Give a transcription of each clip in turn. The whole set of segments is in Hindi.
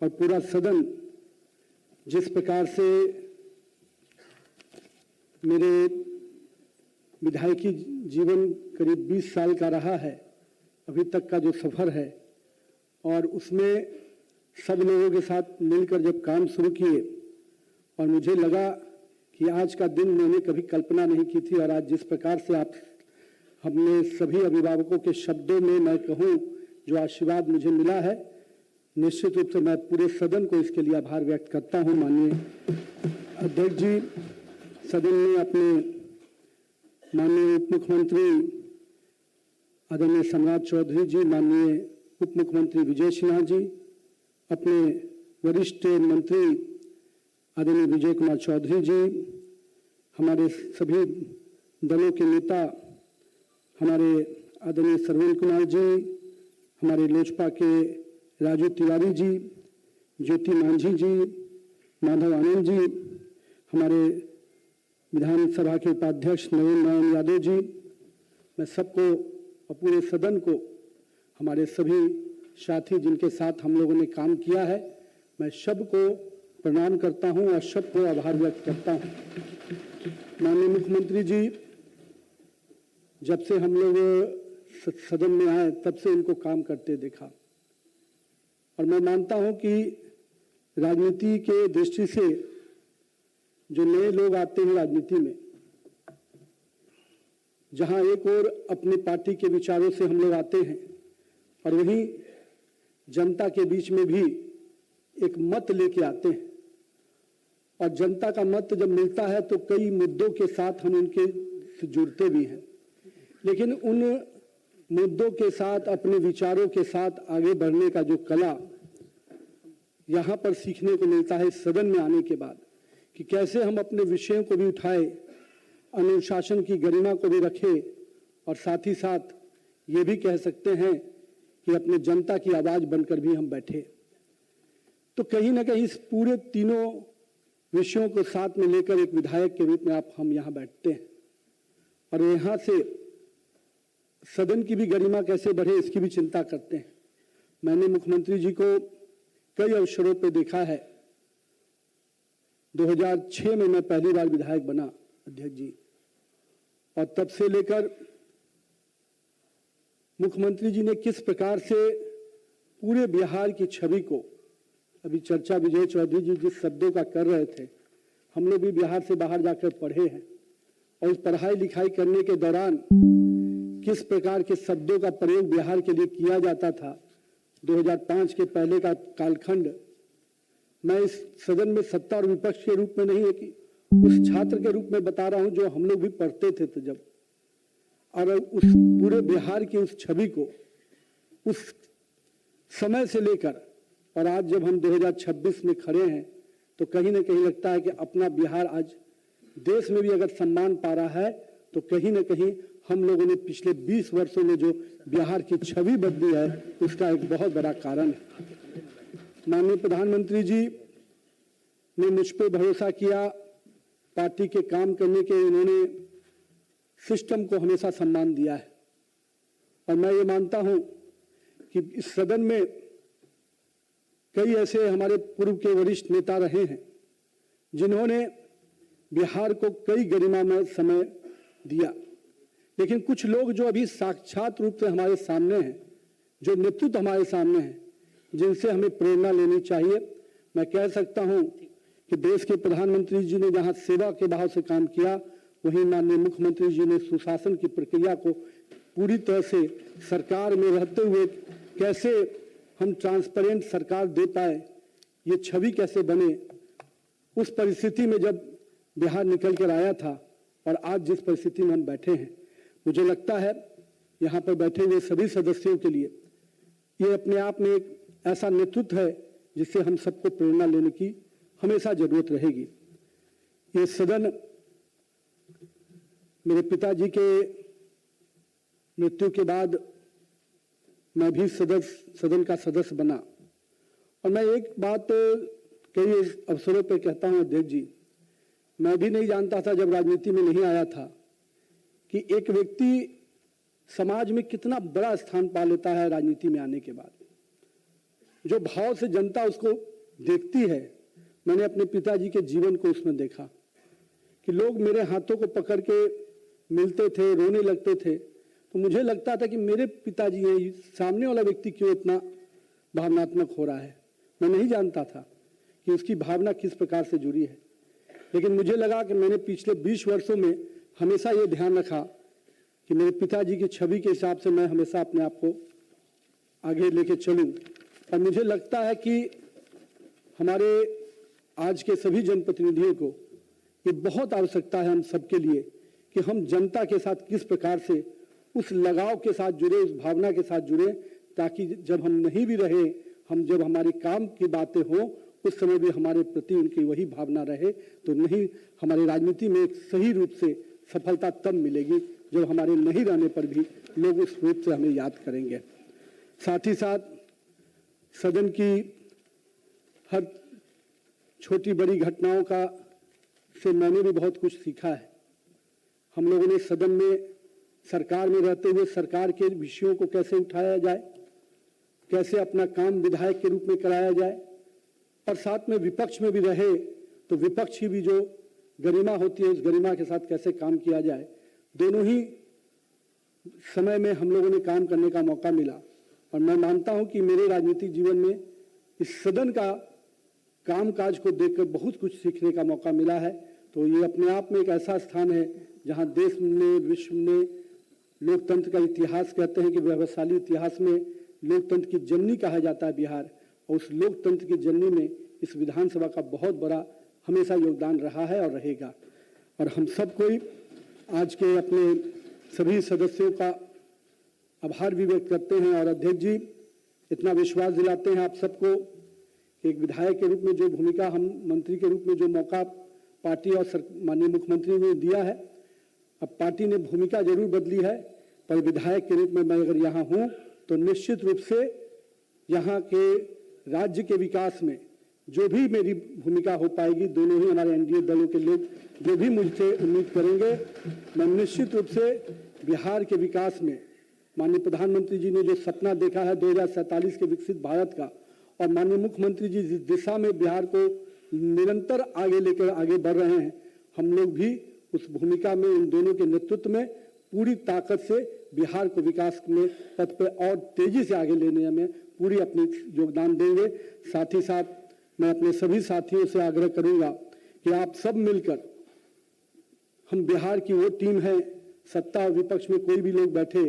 और पूरा सदन जिस प्रकार से मेरे विधायकी जीवन करीब 20 साल का रहा है, अभी तक का जो सफ़र है, और उसमें सब लोगों के साथ मिलकर जब काम शुरू किए और मुझे लगा कि आज का दिन मैंने कभी कल्पना नहीं की थी, और आज जिस प्रकार से आप हमने सभी अभिभावकों के शब्दों में मैं कहूँ जो आशीर्वाद मुझे मिला है, निश्चित रूप से मैं पूरे सदन को इसके लिए आभार व्यक्त करता हूँ। माननीय अध्यक्ष जी, सदन ने अपने माननीय उप मुख्यमंत्री आदरणीय सम्राट चौधरी जी, माननीय उप मुख्यमंत्री विजय सिन्हा जी, अपने वरिष्ठ मंत्री आदरणीय विजय कुमार चौधरी जी, हमारे सभी दलों के नेता हमारे आदरणीय श्रवण कुमार जी, हमारे लोजपा के राजू तिवारी जी, ज्योति मांझी जी, माधव आनंद जी, हमारे विधानसभा के उपाध्यक्ष नवीन नारायण यादव जी, मैं सबको और पूरे सदन को, हमारे सभी साथी जिनके साथ हम लोगों ने काम किया है, मैं सबको प्रणाम करता हूं और सबको आभार व्यक्त करता हूं। माननीय मुख्यमंत्री जी, जब से हम लोग सदन में आए तब से उनको काम करते देखा, और मैं मानता हूं कि राजनीति के दृष्टि से जो नए लोग आते हैं राजनीति में, जहां एक और अपने पार्टी के विचारों से हम लोग आते हैं और वहीं जनता के बीच में भी एक मत लेके आते हैं, और जनता का मत जब मिलता है तो कई मुद्दों के साथ हम उनके से जुड़ते भी हैं, लेकिन उन मुद्दों के साथ अपने विचारों के साथ आगे बढ़ने का जो कला यहाँ पर सीखने को मिलता है इस सदन में आने के बाद, कि कैसे हम अपने विषयों को भी उठाए, अनुशासन की गरिमा को भी रखें, और साथ ही साथ ये भी कह सकते हैं कि अपने जनता की आवाज बनकर भी हम बैठे। तो कहीं ना कहीं इस पूरे तीनों विषयों को साथ में लेकर एक विधायक के रूप में आप हम यहाँ बैठते हैं, और यहाँ से सदन की भी गरिमा कैसे बढ़े इसकी भी चिंता करते हैं। मैंने मुख्यमंत्री जी को कई अवसरों पे देखा है। 2006 में मैं पहली बार विधायक बना अध्यक्ष जी, और तब से लेकर मुख्यमंत्री जी ने किस प्रकार से पूरे बिहार की छवि को, अभी चर्चा विजय चौधरी जी जिस शब्दों का कर रहे थे, हम लोग भी बिहार से बाहर जाकर पढ़े हैं, और उस पढ़ाई लिखाई करने के दौरान किस प्रकार के शब्दों का प्रयोग बिहार के लिए किया जाता था। 2005 के पहले का कालखंड मैं इस सदन में सत्ता और विपक्ष के रूप में नहीं, एक उस छात्र के रूप में बता रहा हूं जो हम लोग भी पढ़ते थे तो जब, और उस पूरे बिहार की उस छवि को उस समय से लेकर और आज जब हम 2026 में खड़े हैं तो कहीं ना कहीं लगता है कि अपना बिहार आज देश में भी अगर सम्मान पा रहा है तो कहीं ना कहीं हम लोगों ने पिछले 20 वर्षों में जो बिहार की छवि बदली है उसका एक बहुत बड़ा कारण है। माननीय प्रधानमंत्री जी ने मुझ पर भरोसा किया, पार्टी के काम करने के इन्होंने सिस्टम को हमेशा सम्मान दिया है, और मैं ये मानता हूं कि इस सदन में कई ऐसे हमारे पूर्व के वरिष्ठ नेता रहे हैं जिन्होंने बिहार को कई गरिमामय समय दिया, लेकिन कुछ लोग जो अभी साक्षात रूप से हमारे सामने हैं, जो नेतृत्व हमारे सामने हैं, जिनसे हमें प्रेरणा लेनी चाहिए। मैं कह सकता हूं कि देश के प्रधानमंत्री जी ने जहां सेवा के भाव से काम किया, वहीं माननीय मुख्यमंत्री जी ने सुशासन की प्रक्रिया को पूरी तरह से सरकार में रहते हुए कैसे हम ट्रांसपेरेंट सरकार दे पाए, ये छवि कैसे बने, उस परिस्थिति में जब बिहार निकल कर आया था और आज जिस परिस्थिति में हम बैठे हैं, मुझे लगता है यहाँ पर बैठे हुए सभी सदस्यों के लिए ये अपने आप में एक ऐसा नेतृत्व है जिससे हम सबको प्रेरणा लेने की हमेशा जरूरत रहेगी। ये सदन मेरे पिताजी के मृत्यु के बाद मैं भी सदन का सदस्य बना, और मैं एक बात कई अवसरों पर कहता हूं अध्यक्ष जी, मैं भी नहीं जानता था जब राजनीति में नहीं आया था कि एक व्यक्ति समाज में कितना बड़ा स्थान पा लेता है राजनीति में आने के बाद। जो भाव से जनता उसको देखती है, मैंने अपने पिताजी के जीवन को उसमें देखा कि लोग मेरे हाथों को पकड़ के मिलते थे, रोने लगते थे, तो मुझे लगता था कि मेरे पिताजी हैं, सामने वाला व्यक्ति क्यों इतना भावनात्मक हो रहा है। मैं नहीं जानता था कि उसकी भावना किस प्रकार से जुड़ी है, लेकिन मुझे लगा कि मैंने पिछले 20 वर्षों में हमेशा ये ध्यान रखा कि मेरे पिताजी की छवि के हिसाब से मैं हमेशा अपने आप को आगे लेके चलूं। और मुझे लगता है कि हमारे आज के सभी जनप्रतिनिधियों को ये बहुत आवश्यकता है हम सबके लिए कि हम जनता के साथ किस प्रकार से उस लगाव के साथ जुड़े, उस भावना के साथ जुड़े, ताकि जब हम नहीं भी रहे, हम जब हमारे काम की बातें हों उस समय भी हमारे प्रति उनकी वही भावना रहे, तो नहीं हमारी राजनीति में एक सही रूप से सफलता तब मिलेगी जब हमारे नहीं रहने पर भी लोग उस रूप से हमें याद करेंगे। साथ ही साथ सदन की हर छोटी बड़ी घटनाओं का से मैंने भी बहुत कुछ सीखा है। हम लोगों ने सदन में सरकार में रहते हुए सरकार के विषयों को कैसे उठाया जाए, कैसे अपना काम विधायक के रूप में कराया जाए, और साथ में विपक्ष में भी रहे तो विपक्ष की भी जो गरिमा होती है उस गरिमा के साथ कैसे काम किया जाए। दोनों ही समय में हम लोगों ने काम करने का मौका मिला, और मैं मानता हूं कि मेरे राजनीतिक जीवन में इस सदन का कामकाज को देखकर बहुत कुछ सीखने का मौका मिला है। तो ये अपने आप में एक ऐसा स्थान है जहां देश में, विश्व में लोकतंत्र का इतिहास कहते हैं कि व्यवसायी इतिहास में लोकतंत्र की जननी कहा जाता है बिहार, और उस लोकतंत्र की जननी में इस विधानसभा का बहुत बड़ा हमेशा योगदान रहा है और रहेगा। और हम सब कोई आज के अपने सभी सदस्यों का आभार भी व्यक्त करते हैं, और अध्यक्ष जी इतना विश्वास दिलाते हैं आप सबको कि एक विधायक के रूप में जो भूमिका, हम मंत्री के रूप में जो मौका पार्टी और माननीय मुख्यमंत्री ने दिया है, अब पार्टी ने भूमिका जरूर बदली है, पर विधायक के रूप में मैं अगर यहाँ हूँ तो निश्चित रूप से यहाँ के राज्य के विकास में जो भी मेरी भूमिका हो पाएगी, दोनों ही हमारे एनडीए दलों के लोग जो भी मुझसे उम्मीद करेंगे, मैं निश्चित रूप से बिहार के विकास में माननीय प्रधानमंत्री जी ने जो सपना देखा है 2047 के विकसित भारत का, और माननीय मुख्यमंत्री जी जिस दिशा में बिहार को निरंतर आगे लेकर आगे बढ़ रहे हैं, हम लोग भी उस भूमिका में इन दोनों के नेतृत्व में पूरी ताकत से बिहार को विकास में पथ पर और तेजी से आगे लेने में पूरी अपनी योगदान देंगे। साथ ही साथ मैं अपने सभी साथियों से आग्रह करूंगा कि आप सब मिलकर, हम बिहार की वो टीम है, सत्ता और विपक्ष में कोई भी लोग बैठे,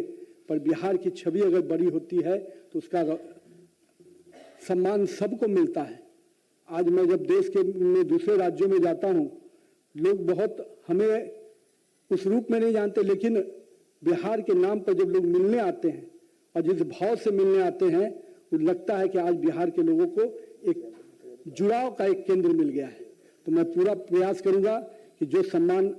पर बिहार की छवि अगर बड़ी होती है तो उसका सम्मान सबको मिलता है। आज मैं जब देश के में दूसरे राज्यों में जाता हूं, लोग बहुत हमें उस रूप में नहीं जानते, लेकिन बिहार के नाम पर जब लोग मिलने आते हैं और जिस भाव से मिलने आते हैं, वो लगता है कि आज बिहार के लोगों को एक जुड़ाव का एक केंद्र मिल गया है। तो मैं पूरा प्रयास करूंगा कि जो सम्मान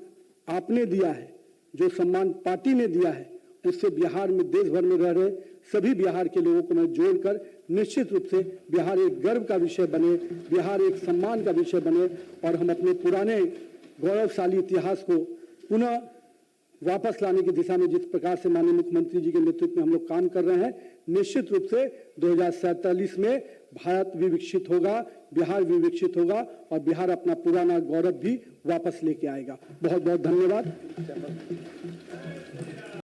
आपने दिया है, जो सम्मान पार्टी ने दिया है, उससे बिहार में देश भर में रह रहे सभी बिहार के लोगों को मैं जोड़कर निश्चित रूप से बिहार एक गर्व का विषय बने, बिहार एक सम्मान का विषय बने, और हम अपने पुराने गौरवशाली इतिहास को पुनः वापस लाने की दिशा में जिस प्रकार से माननीय मुख्यमंत्री जी के नेतृत्व में हम लोग काम कर रहे हैं, निश्चित रूप से 2047 में भारत भी विकसित होगा, बिहार भी विकसित होगा, और बिहार अपना पुराना गौरव भी वापस लेके आएगा। बहुत बहुत धन्यवाद।